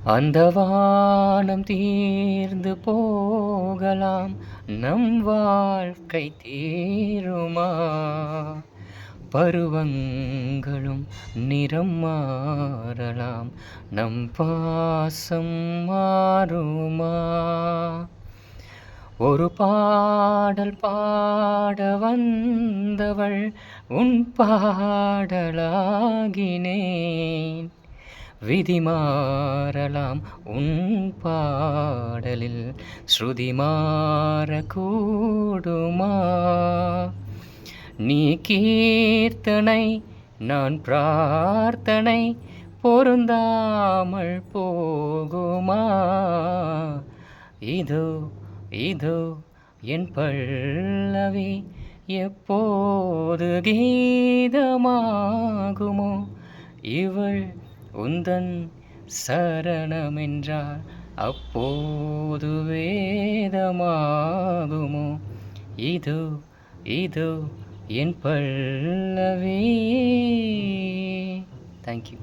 அந்த வானம் தீர்ந்து போகலாம், நம் வாழ்க்கை தீருமா? பருவங்களும் நிறம் மாறலாம், நம் பாசம் மாறுமா? ஒரு பாடல் பாட வந்தவள் உன் பாடலாகினேன். விதி மாறலாம் உன் பாடலில், ஸ்ருதி மாறக்கூடுமா? நீ கீர்த்தனை, நான் பிரார்த்தனை, பொருந்தாமல் போகுமா? இதோ இதோ என் பல்லவி எப்போது கீதமாகுமோ? இவள் உந்தன் சரணமென்றால் அப்போது வேதமாகுமோ? இதோ இதோ என் பல்லவி. தேங்க்யூ.